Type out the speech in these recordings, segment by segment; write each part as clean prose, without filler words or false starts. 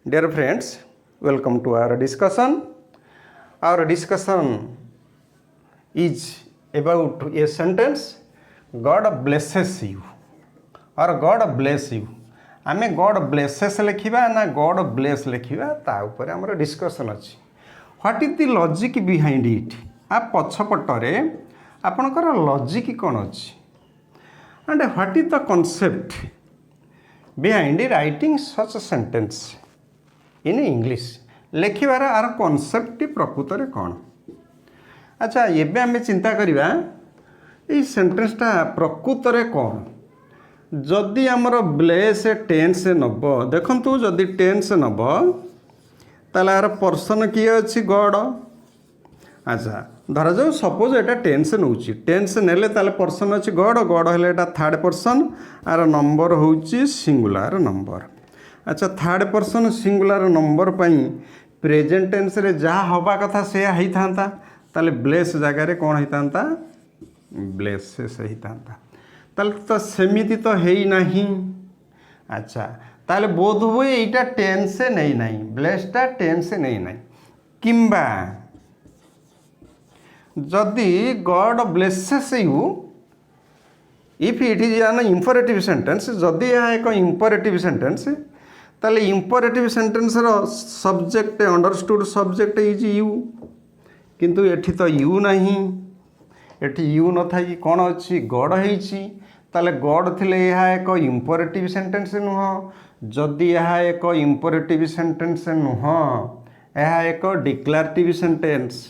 Dear friends, welcome to our discussion. Our discussion is about a sentence, God blesses you or God bless you. आमे God blesses लिखिबा ना God bless लिखिबा ता ऊपर हमर discussion अछि. What is the logic behind it? आ पछपटरे आपनकर logic कोन अछि? And what is the concept behind writing such a sentence in English? लिखिबार आर कॉन्सेप्ट प्रकृत रे कोन? अच्छा एबे आमे चिंता करिबा ए सेंटेंसटा प्रकृत रे कोन? जदि आमर ब्लेस टेंस नब देखंतु जदि टेंस नब ताले आर पर्सन किए अछि गॉड. अच्छा धरा जाऊ सपोज एटा टेंस नउची टेंस नेले ताले पर्सन अछि गॉड गॉड हेले एटा थर्ड पर्सन आर नंबर होउची सिंगुलर नंबर. अच्छा थर्ड पर्सन सिंगुलर नंबर पई प्रेजेंट टेंस रे जा हवा कथा से हेई थांता ताले ब्लेस जगह रे कोन हेई थांता ब्लेस से हेई थांता ताले तो सेमिति तो हेई नाही. अच्छा ताले बोध हुए एटा टेंस से नहीं नहीं ब्लेसटा टेंस से नहीं नहीं किंबा जदि God blesses you if it is an imperative sentence जदि यह एक इंपरेटिव सेंटेंस ताले इंपरेटिव सेंटेंस रो subject understood subject is you किंतु एठी तो यू नहीं एठी यू न थाई कोन अछि गॉड हेछि ताले गॉड थिले यह एक इंपरेटिव सेंटेंस नुह जदि यह एक इंपरेटिव सेंटेंस नुह यह एक डिक्लेरेटिव सेंटेंस.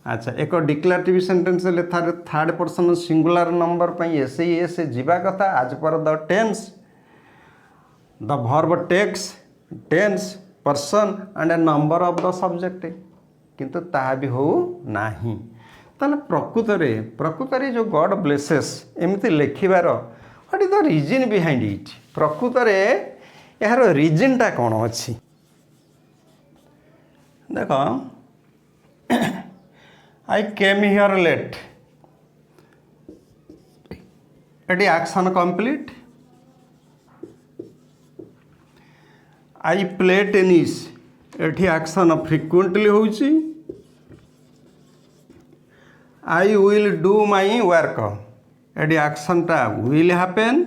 अच्छा एक डिक्लेरेटिव सेंटेंस ले थर्ड पर्सन सिंगुलर नंबर पई एस जीवा कथा आज पर the tense the verb takes tense person and a number of the subject किंतु ताहा भी हो नाही. ताले प्रकृत रे जो गॉड ब्लेसेस एमती लेखिबार what is the reason behind it प्रकृत रे यार रीजन टा कोन अछि देखो I came here late. Eighty action complete. I play tennis. Eighty action frequently होउची. I will do my work. Eighty action टा will happen.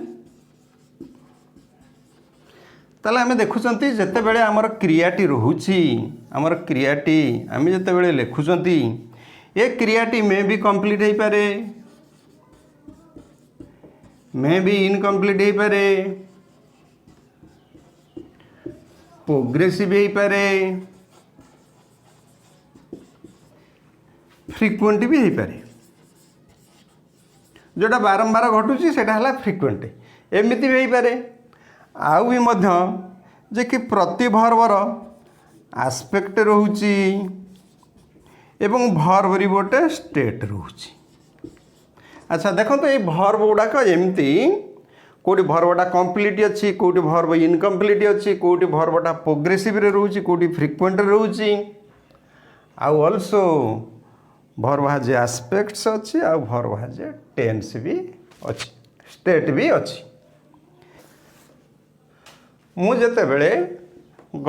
ताले आमे देखुचंती जते बेले हमर क्रियाटी रहूची हमर क्रियाटी आमे जते बेले लेखुचंती ये क्रियाटी में भी कंप्लीट हो पारे में भी इनकम्प्लीट हो पारे प्रोग्रेसिव हो पारे फ्रिक्वेंट भी हो पारे जोटा बारंबार घटुची सेटा हला फ्रिक्वेंट एमिति भी हो पारे आउ भी मध्य जे कि प्रति भर्बर आस्पेक्ट रहूची एवं भर्ब रिपोर्ट स्टेट रोची. अच्छा देखो तो ये भर्ब गुड़ाक एमती कोटी भर्बटा कंप्लीट अच्छी कोटी भर्ब इनकम्प्लीट अच्छी कोटी भर्बटा प्रोग्रेसिव रे रोची कोटी फ्रिक्वेंट रोची आउ ऑल्सो भर्ब हाज एस्पेक्ट्स अच्छी आउ भर्ब हाज टेंस भी अच्छी स्टेट भी अच्छी. मु जेते बेले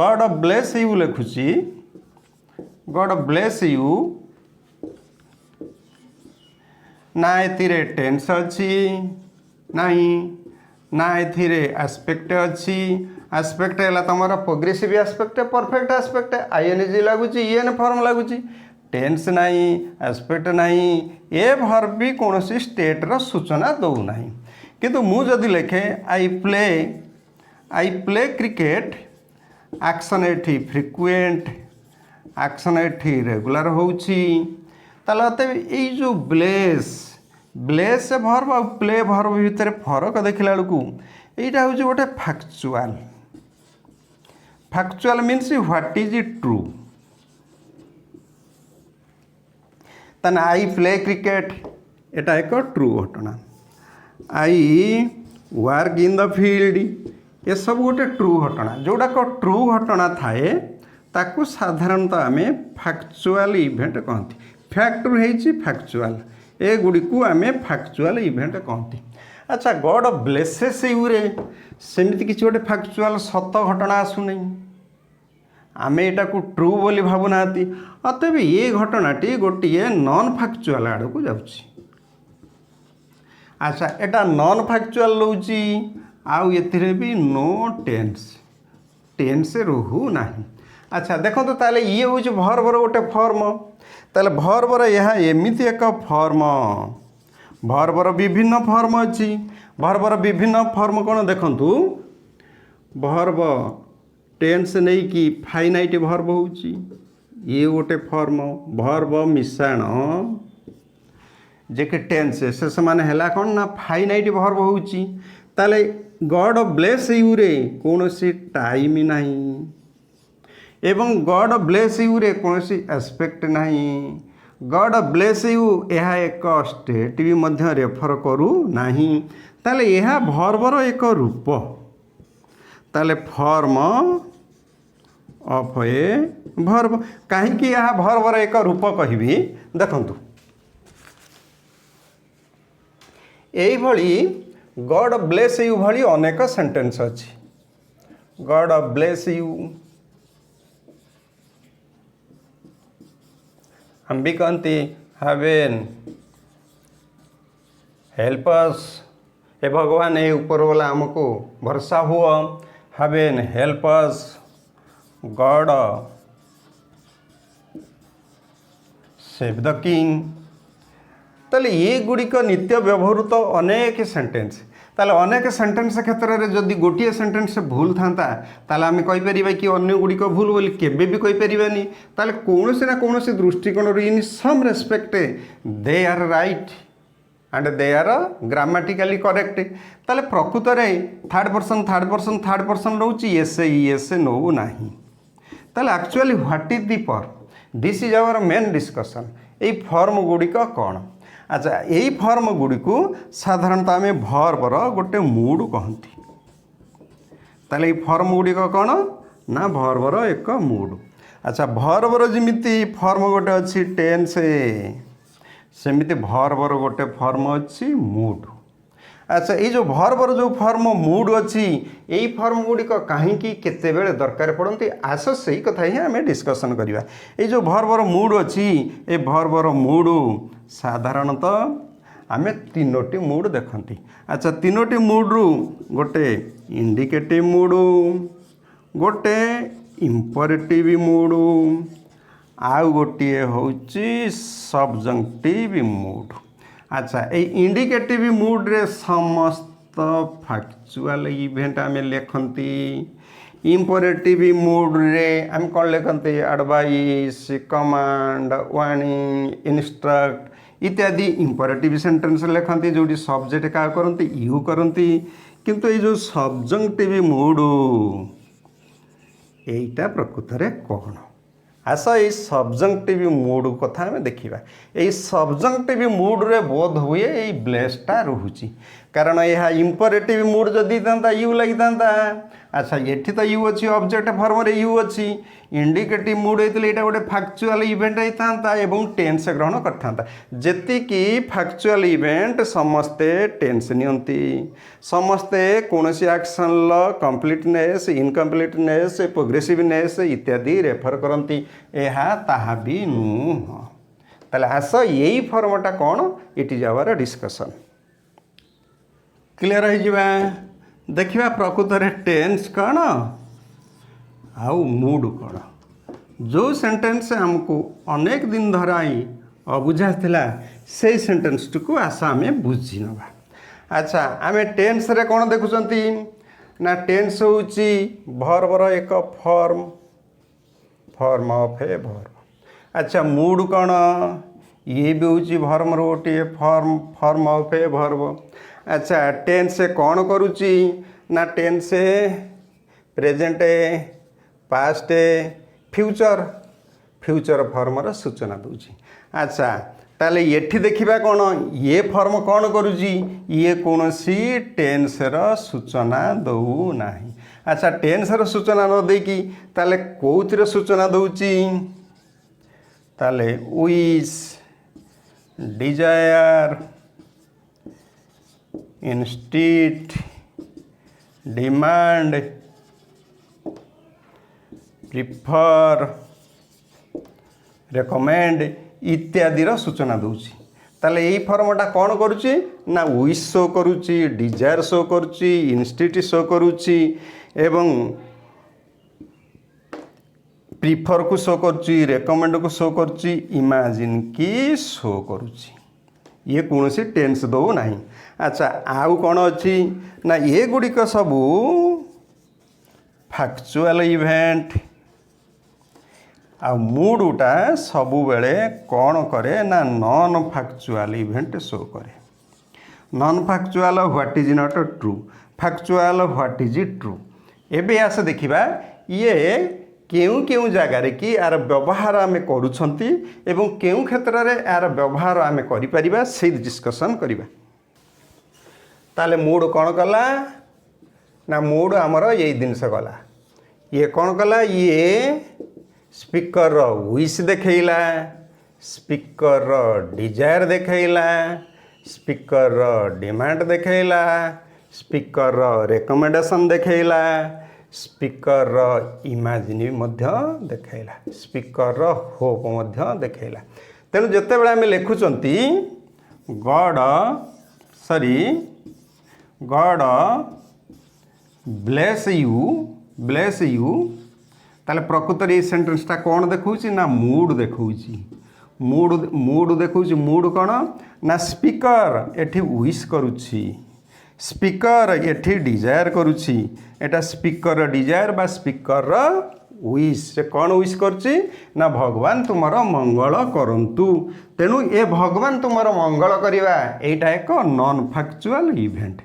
गॉड ब्लेस यू लिखुची God bless you ना एथिरे टेंस अच्छी नहीं ना एथिरे एस्पेक्ट अच्छी एस्पेक्ट है तुम progressive aspect perfect aspect ING लगुच ईएन फॉर्म लगुच टेंस नहीं एस्पेक्ट नहीं ए भर्ब भी कौन सी स्टेट रो सूचना दौना किंतु मु जदि लिखे आई प्ले क्रिकेट एक्शन एठी फ्रिक्वेंट एक्शन एठी रेगुलर होउची ताले ये जो ब्लेस भर्ब और प्ले भर्ब भितर फरक देखला बेलू यहाँ हूँ गोटे factual means what is true ताने आई प्ले क्रिकेट एटा एक ट्रू घटना I work in the field ये सब गोटे ट्रू घटना जोड़ाक ट्रू घटना थाए ताकू साधारणतः आमे फैक्चुअल इवेंट कहती फैक्ट रही फैक्चुअल ए गुड़ी को आमे फैक्चुअल इवेंट कहती. अच्छा गॉड ब्लेसेस यू रे सेमती किसी गोटे फैक्चुअल सत घटना आसुनी आमे एटा को ट्रू बोली भावुना अतएव ये घटनाटी गोटे नॉन फैक्चुअल आड़ को जाउची। अच्छा एटा नॉन फैक्चुअल लौची आउ एथिरे भी नो टेन्स रोहू नाही। अच्छा देखो तो ताले ये हूँ भर्बर गोटे फॉर्म ताले भर्बर यह एमिति एक फॉर्म भर्बर विभिन्न फॉर्म अच्छी भर्बर विभिन्न फॉर्म कौन देखंतु भर्ब टेन्स नहीं कि फाइनाइट भर्ब होची ये गोटे फॉर्म भर्ब मिश्रण जे कि टेन्स से माने हैला कौन ना फाइनाइट भर्ब होची ताले गॉड ब्लेस यू रे कौन सी टाइम नहीं एवं गॉड ब्लेस यू रे कौन सी एस्पेक्ट नहीं गॉड ब्लेस यू यह एक स्टेट भी मध्य रेफर करू नहीं ताले यह भर्बर एक रूप ताले फॉर्म ऑफ ए भर्ब कहीं यह भर्बर एक रूप कहबी देखंतु यही भली गॉड ब्लेस यू भली अनेक सेंटेंस अच्छी गॉड ब्लेस यू हम भी कहती हेवन हेल्प अस हे भगवान ये ऊपर वाला हमको भरोसा हुआ heaven help us God save the king ताले ये गुड़िक नित्य व्यवहृत अनेक सेंटेंस ताले अनेक सेंटेंस क्षेत्र में जदि गोटे सेंटेंस भूल था ताले आम कहीपर कि अन्य गुड़िक भूल बोली केबे भी कहीपरि ताले कौन ना कौन दृष्टिकोण in some respect they are right and they are grammatically correct ताले प्रकृत में थर्ड पर्सन रोचे एस नौ ना ताले actually what is the form this is our main discussion ये फॉर्म गुड़िक कौन अच्छा यही फॉर्म गुड़ी को साधारणतः आम भर्बर गोटे मूड कहती ताले ये फॉर्म गुड़िक कौन ना भर्बर एक मूड अच्छा भर्बर जमीती फॉर्म गोटे अच्छी टेन्स सेमिति भर्बर गोटे फॉर्म अच्छी मूड अच्छा ये जो भर्बर जो फॉर्म मूड अच्छी यही फॉर्म गुड़िक कहीं केते बेले दरकार पड़ती आस से ही कथा ही आम डिस्कसन करवा ये जो भर्बर मूड अच्छी ये भर्बर मूड साधारणतः आम तीनोटी मूड देखती अच्छा तीनोटी मूड्रु गोटे इंडिकेटिव मूड गोटे इंपरेटिव मूड आउ गोटे होची सब्जंक्टिव मूड अच्छा ये इंडिकेटिव मूड रे समस्त फैक्चुअल इवेंट आम लिखती इंपरेटिव मूड रे आम कौन लिखते एडवाइस कमांड वार्निंग इंस्ट्रक्ट इत्यादि इंपरेटिव सेंटेंस लिखती जो सब्जेक्ट क्या करती यू करती किंतु ये जो सब्जंक्टिव मूड यहीटा प्रकृत में कौन आस ये सब्जंक्टिव मूड कथा आम देखा ये सब्जंक्टिव मूड रे बोध हुए ये ब्लेसटा रोचे कारण यह इंपरेटिव मूड जदि था यू लगी था अच्छा ये तो यू अच्छी ऑब्जेक्ट फॉर्म रे यू अच्छी इंडिकेटिव मूड होता है गोटे फैक्चुअल इवेंट होता एवं टेन्स ग्रहण करता जेतिकी फैक्चुअल इवेंट समस्ते टेन्स नियंती समस्ते कौन सी एक्शन ल कंप्लीटनेस इनकम्प्लीटनेस प्रोग्रेसिवनेस इत्यादि रेफर करती यह ताहा भी नुह ताले आस यही फॉर्मटा कौन it is our discussion clear हो देखा प्रकृत में टेन्स कौन आउ मूड कौन जो सेंटेंस हमको अनेक दिन धराई अबुझा थिला से सेंटेंस को आशा आम बुझी नवा अच्छा आम टेन्स रे कौन देखुंती ना टेन्स होची भर्बर एक फॉर्म ऑफ ए भर्ब अच्छा मूड कौन ये भी होची भर्बर गोटे फॉर्म ऑफ ए भर्ब अच्छा टेन्स कौन करुची ना टेन्स प्रेजेंट पास्ट फ्यूचर फॉर्मर सूचना दूची अच्छा ताले ये देखा कौन ये फॉर्म कौन करुची ये कौन सी टेन्सर सूचना दौ ना अच्छा टेन्सर सूचना न देकी ताले कौथिर सूचना दूची ताले wish desire insist demand prefer recommend इत्यादि सूचना दूची ताले यही फॉर्मटा कौन करुच्ची ना विश शो करुच्ची डिजायर शो करुच्ची इंस्टिट्यूट शो करुच्ची एवं प्रिफर को शो करुच्ची रेकमेंड को शो करुच्ची इमेजिन की शो करुच्ची ये कौन सी टेंस दो नहीं। अच्छा आउ कौन अच्छी ना ये गुड़िक सबू फैक्चुअल इवेंट आ मूडटा सबु बेले कौन करे ना नॉन फैक्चुअल इवेंट शो करे। Non factual what is not true factual what is true. एबे आस देखिबा ये केउ केउ जगार कि यार व्यवहार आम करुछंती एवं केउ क्षेत्र में यार व्यवहार आम करिपरिबा से डिस्कशन करिबा। ताले मूड कौन कला ना मूड आमर यही जिनस गला ये कौन कला ये स्पीकर विश देखैला स्पीकर डिजायर देखैला स्पीकर डिमांड देखैला स्पीकर रेकमेंडेशन देखैला स्पीकर इमेजिन देखैला स्पीकर होप देखैला। तेणु जिते बड़े आम लिखुंट गॉड ब्लेस यू ताले प्रकृत ये सेंटेंसटा कौन देखौछि ना मूड देखौछि मूड देखौछि मूड कौन ना स्पीकर एठी विश करुछि स्पीकर एठी डिजायर करुछि एटा स्पीकर डिजायर बा स्पीकर विश से कौन विश करुछि ना भगवान तुमर मंगल करंतु। तेणु ए भगवान तुमर मंगल करिवा एटा एक नॉन फैक्चुअल इवेंट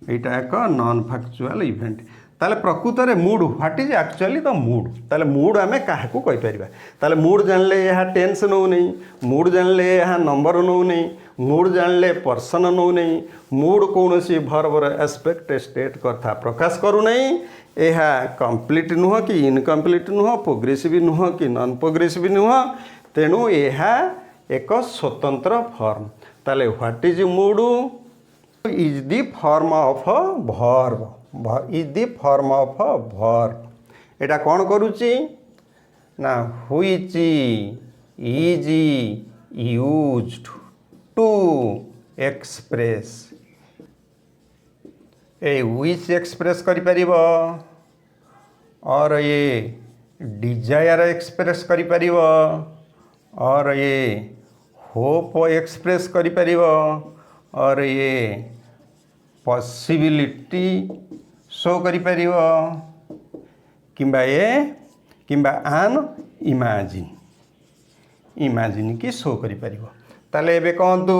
एटा एक नॉन फैक्चुअल इवेंट। ताले प्रकृत में mood what is actually the mood ताले मूड आम क्या कहीपर ताले मूड जानले यह टेंस नौ नहीं मूड जानले यह नंबर नौ नहीं मूड जानले पर्सन नौ नहीं मूड कौन सी भर्बर एस्पेक्ट स्टेट कथा प्रकाश करू नहीं यह कंप्लीट नुह कि इनकम्प्लीट नुह प्रोग्रेसिव नुह कि नॉन प्रोग्रेसिव नुह। तेणु यह एक स्वतंत्र फॉर्म ताले what is mood is the form of a verb is the form of a verb एटा कौन करुच्ची ना which is used to express a which express करि परिबो और ये डिजायर एक्सप्रेस करि परिबो और ये होप एक्सप्रेस करि परिबो और ये पॉसिबिलिटी शो करि परिबो किंबा ये किंबा आन इमेजिन की शो करि परिबो। ताले एबे कहंतु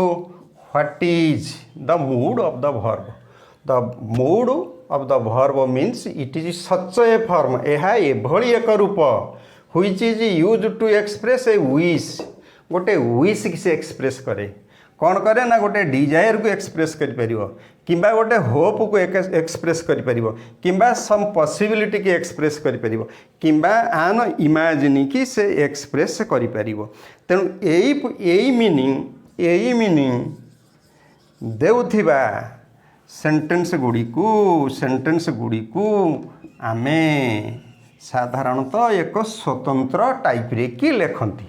what is the mood of the verb the mood of the verb means it is such a form यह एभली एक रूप which is use to express a wish गोटे विश की से एक्सप्रेस करे कौन करे ना गोटे डिजायर को एक्सप्रेस करि परिबो किंबा गोटे होप को एक्सप्रेस करि परिबो किंबा सम पॉसिबिलिटी की एक्सप्रेस करि परिबो किंबा आन इमेजिन की से एक्सप्रेस करि परिबो। तेणु यही मीनिंग देउथिबा सेंटेंस गुड़ी को आमे साधारणतः एक स्वतंत्र टाइप रे की लेखंती।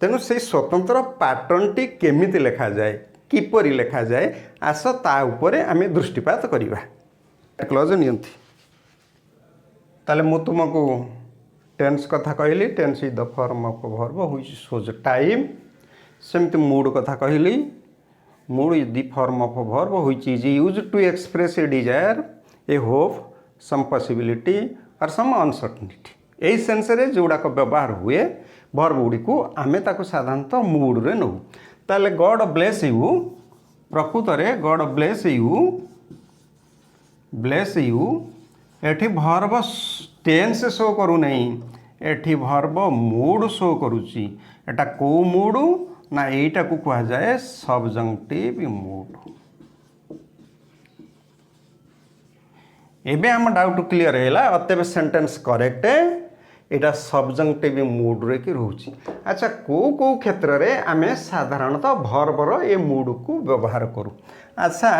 तेणु से स्वतंत्र पैटर्नटी केमिति लेखा जाए किपरि लेखा जाए आस ता उपरे आमे दृष्टिपात करिबा। क्लोज नियंती ताले मु तुमको टेंस कथा कहली tense is the form of verb which shows time सेमति मूड कथा कहली mood is the form of verb which is used to express a desire a hope some possibility और सम अनसर्टेनिटी। यही सेंस रे जोड़ाक व्यवहार हुए वर्ब गुड़ी को आमे ताको साधारणतः मूड रे नौ। ताले गॉड ब्लेस यू प्रकृत रे गॉड ब्लेस यू एठी वर्ब टेंस शो करू नहीं एठी वर्ब मूड शो करुची एटा को मूड ना एटा को कहा जाए सब्जंक्टिव मूड। एबे हम डाउट क्लियर हैला अतबे सेंटेंस करेक्ट एटा सब्जंक्टिव मूड रे कि रहउची। अच्छा को क्षेत्र रे आमे साधारणतः वर्बर ए मूड को व्यवहार करू। अच्छा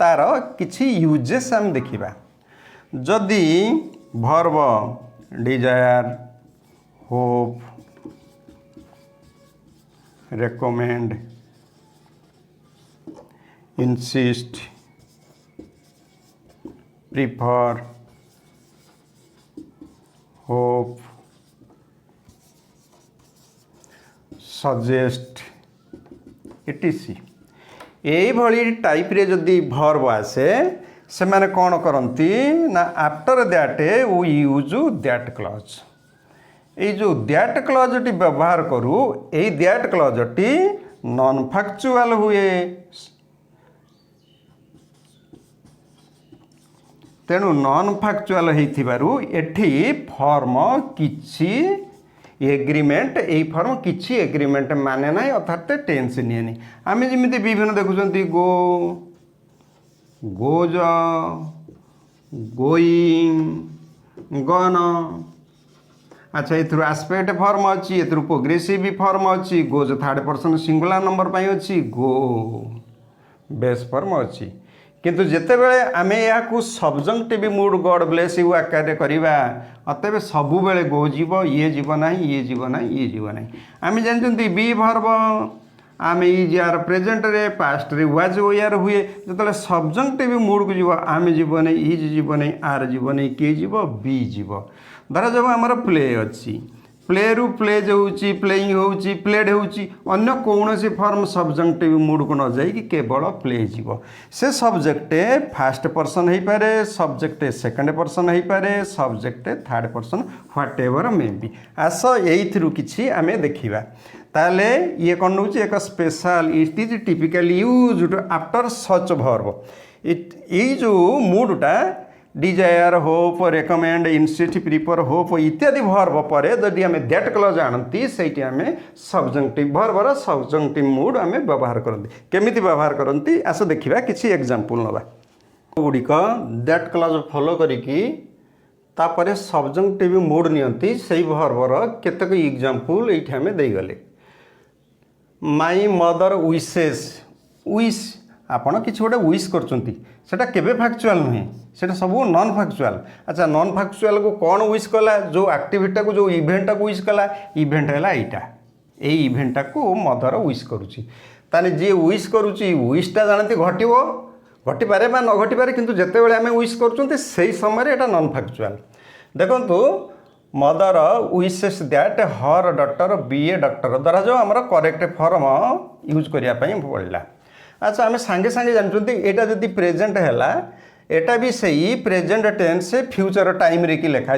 तार किछि यूजेस हम देखिबा जदि verb desire, hope, recommend, insist, prefer, hope, suggest, etc. এইভাবে টাইপ্রে যদি ভর্ব আসে ସେମାନେ କ'ଣ କରନ୍ତି ନା after that we use that clause. ଏଇ ଯେଉଁ ଦ୍ୟାଟ୍ କ୍ଲଜ୍ଟି ବ୍ୟବହାର କରୁ ଏଇ ଦ୍ୟାଟ୍ କ୍ଲଜ୍ଟି ନନ୍ ଫାକ୍ଚୁଆଲ୍ ହୁଏ। ତେଣୁ ନନ୍ ଫାକ୍ଚୁଆଲ୍ ହେଇଥିବାରୁ ଏଠି ଫର୍ମ କିଛି ଏଗ୍ରିମେଣ୍ଟ ଏଇ ଫର୍ମ କିଛି ଏଗ୍ରିମେଣ୍ଟ ମାନେ ନାହିଁ ଅର୍ଥାତ୍ ଟେନ୍ସ ନିଏନି। ଆମେ ଯେମିତି ବିଭିନ୍ନ ଦେଖୁଛନ୍ତି ଗୋ, ଗୋଜ, ଗୋଇଂ, ଗନ। ଆଚ୍ଛା ଏଥିରୁ ଆସ୍ପେକ୍ଟ ଫର୍ମ ଅଛି, ଏଥିରୁ ପ୍ରୋଗ୍ରେସିଭ୍ ଫର୍ମ ଅଛି, ଗୋଜ ଥାର୍ଡ଼ ପର୍ସନ୍ ସିଙ୍ଗୁଲାର ନମ୍ବର ପାଇଁ ଅଛି, ଗୋ ବେସ୍ ଫର୍ମ ଅଛି। କିନ୍ତୁ ଯେତେବେଳେ ଆମେ ଏହାକୁ ସବଜଙ୍କ୍ଟିଭ୍ ମୁଡ୍ ଗଡ୍ ବ୍ଲେସ୍ ୟୁ ଆକାରରେ କରିବା ଅତଏବ ସବୁବେଳେ ଗୋ ଯିବ, ଇଏ ଯିବ ନାହିଁ, ଇଏ ଯିବ ନାହିଁ, ଇଏ ଯିବ ନାହିଁ। ଆମେ ଜାଣିଛନ୍ତି ବି ଭର୍ବ ଆମେ ଇଜ୍ ଆର୍ ପ୍ରେଜେଣ୍ଟରେ ପାଷ୍ଟରେ ୱାଜ୍ ଓୟାର ହୁଏ। ଯେତେବେଳେ ସବଜଙ୍କ୍ଟିଭ୍ ମୁଡ୍କୁ ଯିବ ଆମେ ଯିବ ନାହିଁ, ଇଜ୍ ଯିବ ନାହିଁ, ଆର୍ ଯିବ ନାହିଁ, କିଏ ଯିବ, ବି ଯିବ। ଧରାଯାଉ ଆମର ପ୍ଲେ ଅଛି, ପ୍ଲେରୁ ପ୍ଲେଜ୍ ହେଉଛି, ପ୍ଲେଇଂ ହେଉଛି, ପ୍ଲେଡ୍ ହେଉଛି, ଅନ୍ୟ କୌଣସି ଫର୍ମ ସବଜଙ୍କ୍ଟିଭ୍ ମୁଡ୍କୁ ନ ଯାଇକି କେବଳ ପ୍ଲେ ଯିବ। ସେ ସବଜେକ୍ଟ ଫାର୍ଷ୍ଟ ପର୍ସନ୍ ହେଇପାରେ, ସବଜେକ୍ଟ ସେକେଣ୍ଡ ପର୍ସନ୍ ହେଇପାରେ, subject third person whatever may be ବି। ଆସ ଏଇଥିରୁ କିଛି ଆମେ ଦେଖିବା। ତାହେଲେ ଇଏ କ'ଣ ନେଉଛି ଏକ special it is typically used after such verb. ଏଇ ଯେଉଁ ମୁଡ୍ଟା desire, hope, recommend, insist, prefer, hope इत्यादि भर्ब पर जदि आम दैट क्लज आनती से आम सब्जंक्टिव भर्बर सब्जंक्टिव मूड आम व्यवहार करती। केमिति व्यवहार करती आस देखा किसी एग्जांपल नवा गुड़िक दैट क्लज फॉलो करिकी तापर सब्जंक्टिव मूड नियंती से भर्बर केतक एग्जांपल ये आम देगले। माई मदर विशेस, विश आपण किसी गोटे विश करटा केबे फैक्चुअल नुहे, सेटा सब नॉन फैक्चुअल। अच्छा नॉन फैक्चुअल को कौन विश कला, जो एक्टिविटा को जो इवेंटा को विश कला, इवेंट है यहाँ यही इवेंटा को मदर विश करुच्ची। ताने जी विश करुच्ची विशटा जानते घटो घटीपे न घटीपे किंतु जितेबाला आम विश कर समय यहाँ नॉन फैक्चुअल। देखु mother wishes that her doctor be a doctor द्वारा जो आम करेक्ट फॉर्म यूज करने पड़ा। अच्छा आम सांगे सांगे जानते यहाँ जदि प्रेजेंट है एटा भी सही प्रेजेंट टेन्स फ्यूचर टाइम रे कि लिखा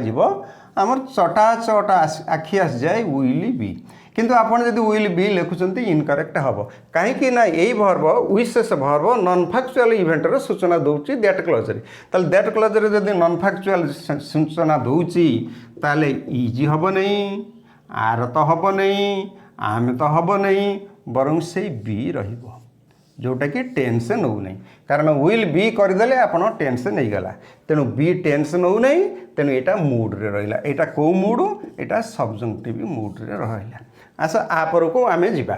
आमर चटा चटा आखि आस जाए विल बी, किंतु आपन जदि विल बी लिखुंट इनकरेक्ट हम कहीं ना यही भर्ब विशेष भर्ब नॉन फैक्चुअल इवेंटर सूचना दूसरी दैट क्लज रे। ताले दैट क्लज रे जदि नॉन फैक्चुअल सूचना दूची ताले इजी हम नहीं, आर तो हम नहीं, आम तो हम नहीं, बरं से बी रहिबो जोटा कि टेन्स नौ नहीं। कारण विल बी करदे आप टेन्स नहीं गला, तेणु बी टेन्स नौ नहीं, तेणु यहाँ मूड रे रहा। यहाँ कौ मूड, यहाँ सब्जंक्टिव मूड रे रहा। अच्छा आपर को आम जा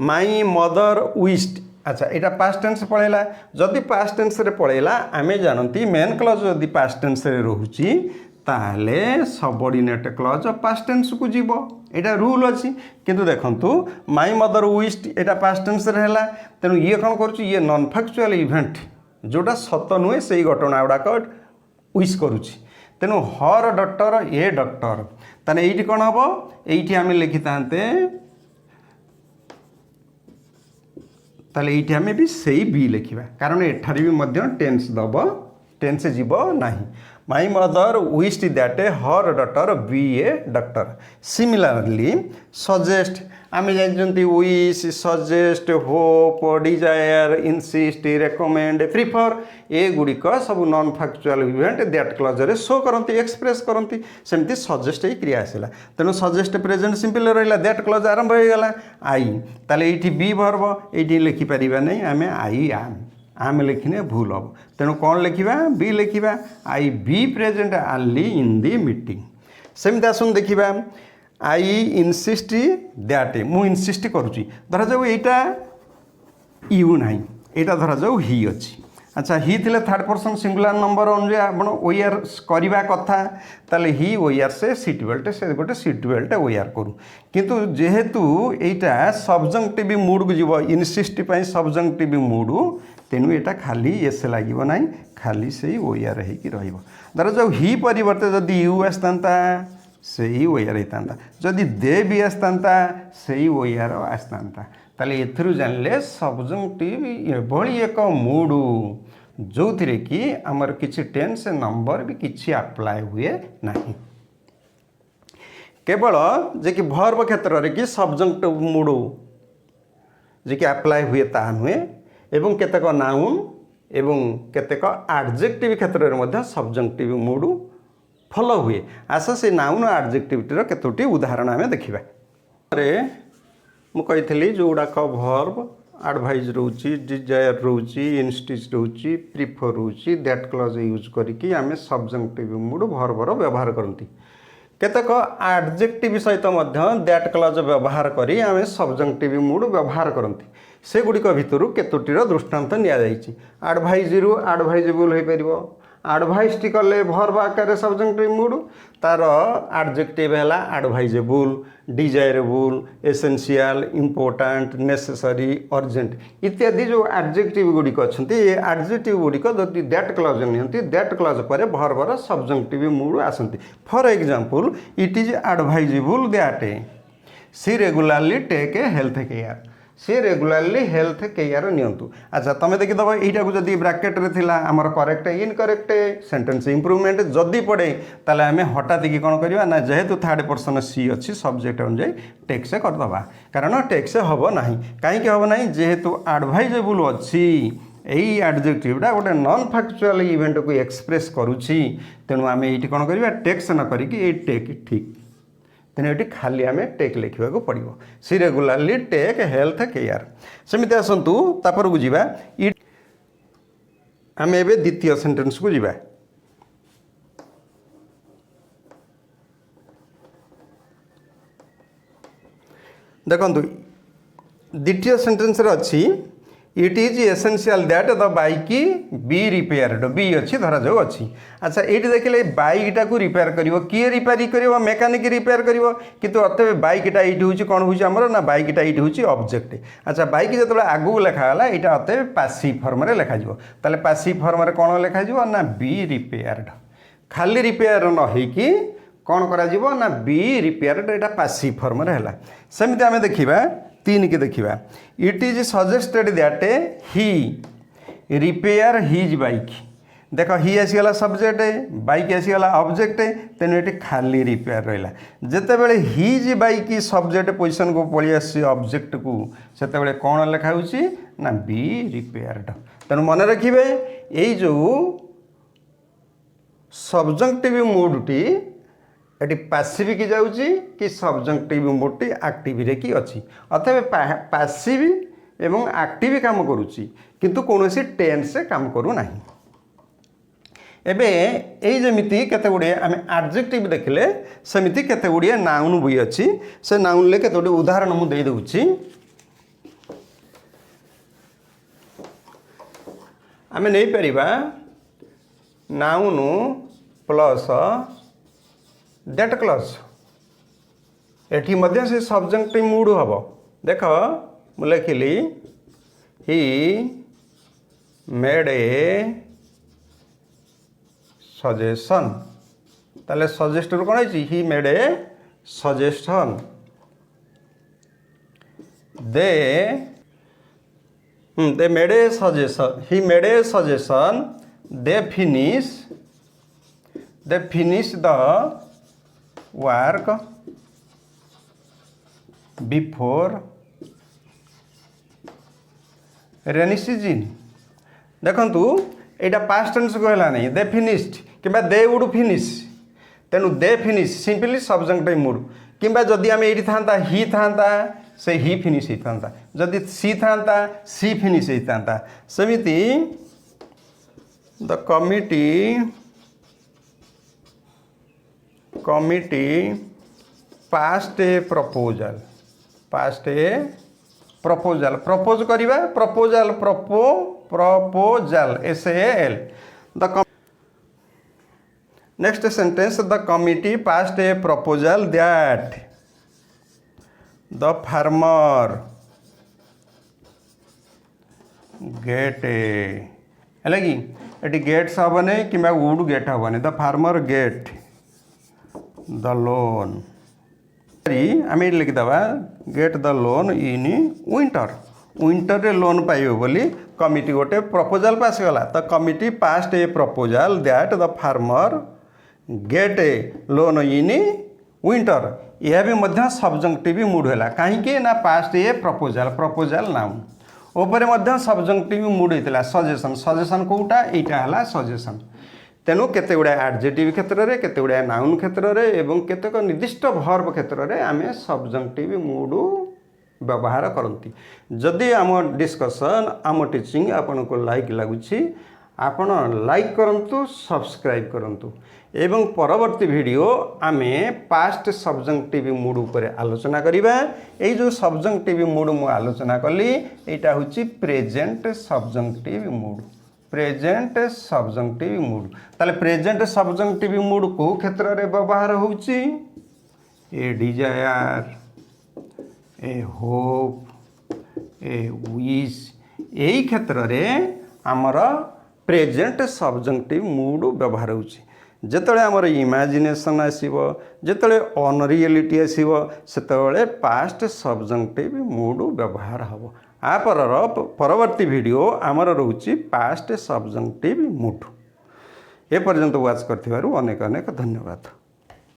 माई मदर विश्ड। अच्छा यहाँ पास्ट टेन्स पलैला, जदि पास्ट टेन्स रे पलैला आम जानती मेन क्लज जदि पास्ट टेन्स रे रोची ताहले सबऑर्डिनेट क्लज पास्ट टेन्स को जीव, यहाँ रूल अच्छी। किंतु देखंतु माई मदर विश्ड यहाँ पास्ट टेन्स रे हैला, तेणु ये कौन करुच्ची ये नॉन फैक्चुअल इवेंट जोटा सत नुहे से घटना गुड़ाक विश करुच्ची। तेणु हर डॉक्टर ए डॉक्टर ताने ये कौन हम ये आम लिखि था ताले ये आम भी सही बी लिखा, कारण एठार भी टेन्स दब टेन्स जीव नहीं। My mother wished that her doctor be a doctor. Similarly suggest आम जानते wish, suggest, hope, desire, insist, recommend, prefer ए गुड़िक सब non factual event that clause रे शो करती एक्सप्रेस करती। सेमती सजेस्ट ही क्रिया आसला, तेणु सजेस्ट प्रेजेंट सिंपल रहा, दैट क्लज आरंभ हो गला आई। ताले ये बी भर्ब ये लिखिपर नहीं, आम आई आम लिखने भूल हम, तेणु कौन लिखा बी लिखा I be present early in the meeting. सेमती आसन देखा आई इनसिस्ट दैट मु इनसिस्ट करुच्ची, धरा जाऊ यहाँ यू ना, यहाँ धरा जाऊ ही अच्छी। अच्छा ही थिले थर्ड पर्सन सिंगुलर नंबर अनुजाई आपण ओआर करवा कथा ताले ही ओआर से सीट बेल्ट से गोटे सीट बेल्ट ओआर करूँ किंतु जेहेतु एटा सब्जंक्टिव मूड को जीव इनसिस्ट पई सब्जंक्टिव मूड तेणु यहाँ खाली एस लगे ना खाली से ओआर हो धर जो ही परिवर्ते जदि यू आसता से ही ओआर होता जदि दे भी आसता से ओआर आसता ताले एथरू जानले सब्जंक्टिव एभली एक मूड जो थिरे कि आमर किछि टेंस नंबर भी किछि अप्लाई हुए नहीं केवल जे कि वर्ब क्षेत्र रे कि सब्जंक्टिव मूड जे कि अप्लाई हुए ता नुहे एवं केतेक नाउन एवं केतेक एडजेक्टिव क्षेत्र रे मध्य सब्जंक्टिव मूड फॉलो हुए आस से नाउन और एडजेक्टिविटी रो केतोटी उदाहरण आमे देखिबा रे मु कहितली जो गुडाक वर्ब एडवाइज रोची डिजायर रोची इंस्टिज रोची प्रिफर रोची दैट क्लॉज यूज करिकी आमे सब्जंक्टिव मूड वर्बर व्यवहार करती केतक एडजेक्टिव सहित मध्य दैट क्लॉज व्यवहार करी आमे सब्जंक्टिव मूड व्यवहार करती से गुडिक भितरु केतोटीर दृष्टांत निया जायछि एडवाइज रु एडवाइजेबल होई परिबो एडवाइस टी कले वर्ब आकार सब्जंक्टिव मूड तार एडजेक्टिव है advisable desirable essential important necessary urgent इत्यादि जो एडजेक्टिव गुडिक अच्छे ये एडजेक्टिव गुडिक जदि दैट क्लॉज नियंती दैट क्लॉज पर वर्बर सब्जंक्टिव मूड आसती for example it is advisable that she regularly take a health care she regularly health care नियंतु अच्छा तुम देखिदब यहीटा को जब ब्राकेट रे थिला आमर करेक्ट इनकरेक्ट सेंटेंस इंप्रूवमेंट जदि पड़े ताले आमे हठात की कौन करवा ना जेहेतु थर्ड पर्सन सी अच्छी सब्जेक्ट अनुजाई टेक्स करदबा कारण टेक्स हम ना कहीं हम ना जेहेतु एडवाइजेबल अच्छी यही एडजेक्टिवटा गोटे नॉन फैक्चुअल इवेंट को एक्सप्रेस करुच्ची तेणु आम ये कौन करवा टेक्स न करिकी टेक ठीक तेने ये खाली आम टेक लिखा पड़ो सी रेगुलरली टेक हेल्थ केयर सेमती आसतु तापर को जीवा इट आम एवं द्वितीय सेंटेंस को जीवा देखो द्वितीय सेंटेंस रे अच्छी it is essential that the bike be repaired be अच्छी धरा जाऊ अच्छी अच्छा ये देखिले बाइकटा को रिपेयर करिवो किए रिपेयर करिवो मेकानिक रिपेयर करिवो किंतु अतः बाइकटा ये हूँ कौन हूँ आमर ना बाइकटा ये हूँ ऑब्जेक्ट अच्छा बाइक जो आगू लिखाला यहाँ अतः पासिव फॉर्म रे लिखा ताले पासिव फॉर्म रे कौन लिखा ना बी रिपेयर्ड खाली रिपेयर न होइकी कौन करा ना बी रिपेयर्ड एटा पासिव फॉर्म रे हैला सेमिति आमे देखिबा तीन के देखिबा it is suggested that he repair his bike देख ही आसीगला सब्जेक्ट बाइक आसीगला ऑब्जेक्ट तेणु ये खाली रिपेयर रहा जिते बड़े हिज बाइक सब्जेक्ट पोजिशन को पलि आसी ऑब्जेक्ट को सेते कौन लिखाऊँ ना बी रिपेयर्ड तेणु मन रखिए यही जो सब्जंक्टिव मूडटी ये पासिव की जाऊँगी कि सब्जंक्टिव मूडटी एक्टिव रे की अच्छी अथवा पासिव एवं एक्टिव काम करुच्ची किंतु कौन टेंस से काम करू नहीं एबे यही जमीती केते गुड़े आम एडजेक्टिव देखिले सेमिति केते गुड़े नाउन भी अच्छी से नाउन ले केते गुड़े उदाहरण मुझे देदे आम नहीं परिबा नाउन प्लस दैट क्लॉज एठी मध्य से सब्जेक्टिव मूड हम देख मु लिखिली ही मेड ए सजेशन ताले सजेस्ट कौन है he made a suggestion they made a suggestion he made a suggestion they finish the work before rainy season देखंतु एटा पास्ट टेंस कहला नहीं दे फिनिश्ड किंबा दे वुड फिनिश तेणु they finish simply subjective mood किंबा जदि आम ये था ही था से ही फिनिश होता जदि सी था सी फिनिश होता सेमिति the committee passed a propose करवा proposal, SAL. Next sentence, the committee passed a proposal that the farmer get a है कि ये गेट्स हेनी कि वुड गेट हेनी the farmer get the loan आम ये लिखिदेवा get the loan in winter winter रे लोन पाइबे बोली कमिटी गोटे प्रपोजल पास कला तो committee passed a proposal that the farmer get a loan in winter यह भी मध्य सब्जंक्टिव मूड है कहीं ना passed a proposal proposal noun ओपरे मध्य सब्जंक्टिव मूड होता सजेसन सजेसन कौटा यहाँ है सजेसन तेणु केते गुड़ा एडजेक्टिव क्षेत्र में केते गुड़ा नाउन क्षेत्र में एवं केतेक निर्दिष्ट भर्ब क्षेत्र में आम सब्जंक्टिव मूड व्यवहार करती जदि आम डिस्कसन आम टीचिंग आपन को लाइक लगुच आपण लाइक करंतु सब्सक्राइब करंतु एवं परवर्ती वीडियो आमे पास्ट सब्जंक्टिव मूड ऊपर आलोचना करिबा ए जो सब्जंक्टिव मूड मु आलोचना कली एटा होची present subjunctive mood present subjunctive mood ताले प्रेजेंट सब्जंक्टिव मूड को क्षेत्र रे व्यवहार होची ए desire a hope A wish एही क्षेत्र रे आमर प्रेजेंट सब्जंक्टिव मूड व्यवहार होची जेतले आमर इमेजिनेशन आसीबो जेतले अनरियलिटी आसीबो सेतले पास्ट सब्जंक्टिव मूड व्यवहार हबो आ परवर्ती वीडियो आमर रहउची पास्ट सब्जंक्टिव मूड ए पर्यंत वाच करथिबारु अनेक अनेक धन्यवाद।